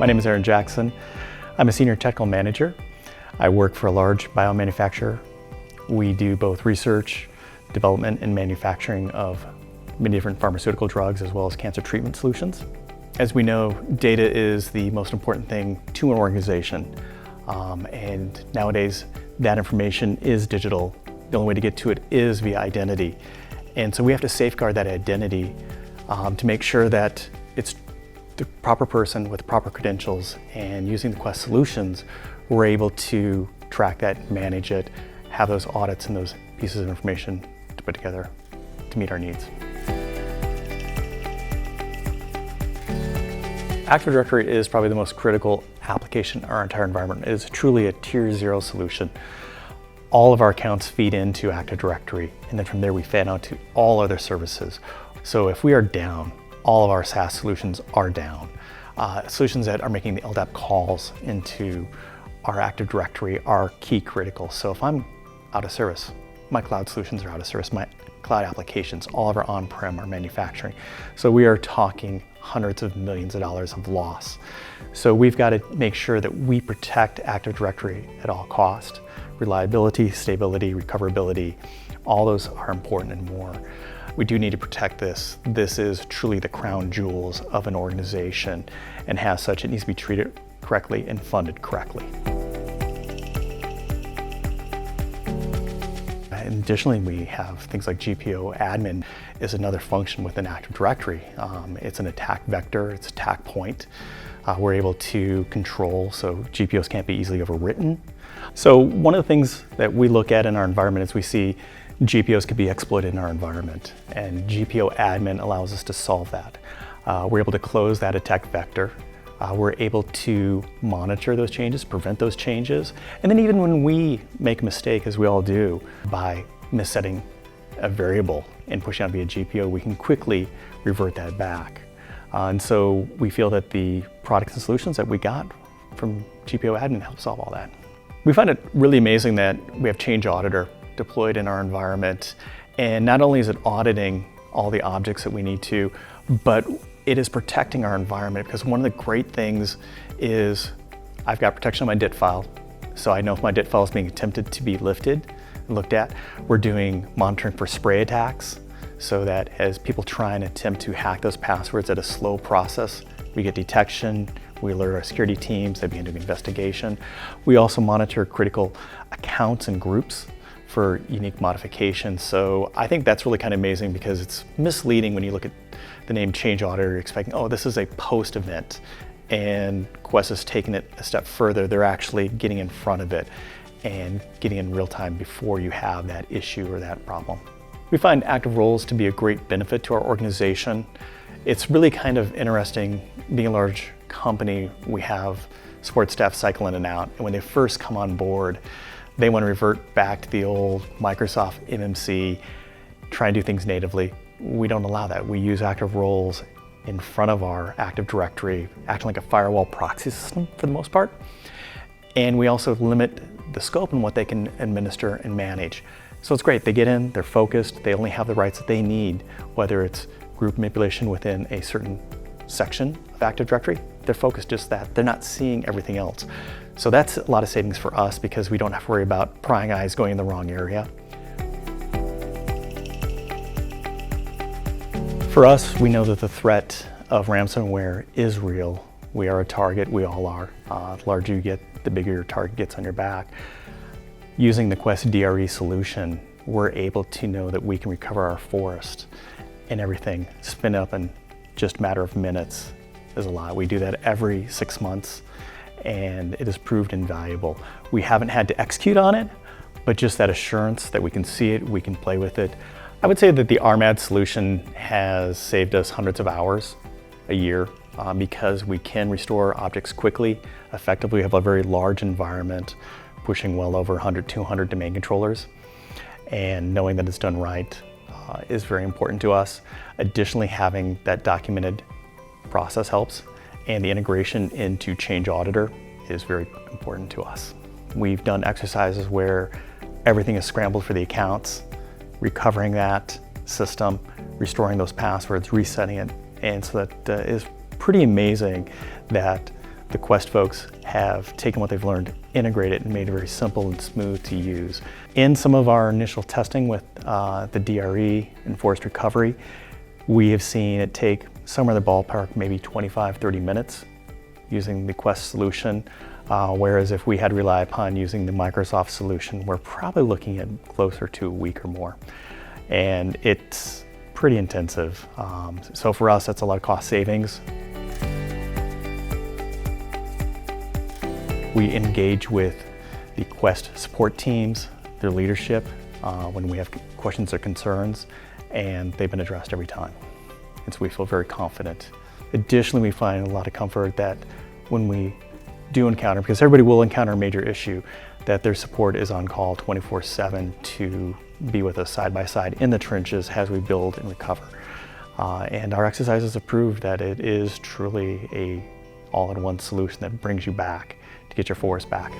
My name is Aaron Jackson. I'm a senior technical manager. I work for a large biomanufacturer. We do both research, development, and manufacturing of many different pharmaceutical drugs as well as cancer treatment solutions. As we know, data is the most important thing to an organization. And nowadays, that information is digital. The only way to get to it is via identity. And so we have to safeguard that identity to make sure that it's the proper person with proper credentials, and using the Quest solutions, we're able to track that, manage it, have those audits and those pieces of information to put together to meet our needs. Active Directory is probably the most critical application in our entire environment. It is truly a tier 0 solution. All of our accounts feed into Active Directory, and then from there we fan out to all other services. So if we are down, all of our SaaS solutions are down. Solutions that are making the LDAP calls into our Active Directory are key critical. So if I'm out of service, my cloud solutions are out of service, my cloud applications, all of our on-prem are manufacturing. So we are talking hundreds of millions of dollars of loss. So we've got to make sure that we protect Active Directory at all cost. Reliability, stability, recoverability, all those are important and more. We do need to protect this. This is truly the crown jewels of an organization, and as such, it needs to be treated correctly and funded correctly. And additionally, we have things like GPO admin is another function within Active Directory. It's an attack vector, it's attack point. We're able to control, so GPOs can't be easily overwritten. So one of the things that we look at in our environment is we see GPOs could be exploited in our environment, and GPO admin allows us to solve that. We're able to close that attack vector. We're able to monitor those changes, prevent those changes, and then even when we make a mistake, as we all do, by missetting a variable and pushing out via GPO, we can quickly revert that back. And so we feel that the products and solutions that we got from GPO admin help solve all that. We find it really amazing that we have Change Auditor deployed in our environment, and not only is it auditing all the objects that we need to, but it is protecting our environment, because one of the great things is I've got protection on my DIT file, so I know if my DIT file is being attempted to be lifted and looked at. We're doing monitoring for spray attacks, so that as people try and attempt to hack those passwords at a slow process, we get detection, we alert our security teams, they begin doing investigation. We also monitor critical accounts and groups for unique modifications. So I think that's really kind of amazing, because it's misleading when you look at the name Change Auditor, you're expecting, oh, this is a post event, and Quest is taking it a step further. They're actually getting in front of it and getting in real time before you have that issue or that problem. We find active roles to be a great benefit to our organization. It's really kind of interesting being a large company. We have support staff cycle in and out, and when they first come on board, they want to revert back to the old Microsoft MMC, try and do things natively. We don't allow that. We use active roles in front of our Active Directory, acting like a firewall proxy system for the most part. And we also limit the scope and what they can administer and manage. So it's great. They get in, they're focused, they only have the rights that they need, whether it's group manipulation within a certain section of Active Directory. They're focused just that. They're not seeing everything else. So that's a lot of savings for us, because we don't have to worry about prying eyes going in the wrong area. For us, we know that the threat of ransomware is real. We are a target, we all are. The larger you get, the bigger your target gets on your back. Using the Quest DRE solution, we're able to know that we can recover our forest and everything, spin up in just a matter of minutes is a lot. We do that every 6 months, and it has proved invaluable. We haven't had to execute on it, but just that assurance that we can see it, we can play with it. I would say that the RMAD solution has saved us hundreds of hours a year because we can restore objects quickly, effectively. We have a very large environment, pushing well over 100, 200 domain controllers, and knowing that it's done right is very important to us. Additionally, having that documented process helps, and the integration into Change Auditor is very important to us. We've done exercises where everything is scrambled for the accounts, recovering that system, restoring those passwords, resetting it, and so that is pretty amazing that The Quest folks have taken what they've learned, integrated it, and made it very simple and smooth to use. In some of our initial testing with the DRE and forest recovery, we have seen it take somewhere in the ballpark, maybe 25, 30 minutes using the Quest solution, whereas if we had to rely upon using the Microsoft solution, we're probably looking at closer to a week or more. And it's pretty intensive. So for us, that's a lot of cost savings. We engage with the Quest support teams, their leadership, when we have questions or concerns, and they've been addressed every time. And so we feel very confident. Additionally, we find a lot of comfort that when we do encounter, because everybody will encounter a major issue, that their support is on call 24/7 to be with us side by side in the trenches as we build and recover. And our exercises have proved that it is truly a all-in-one solution that brings you back to get your forest back.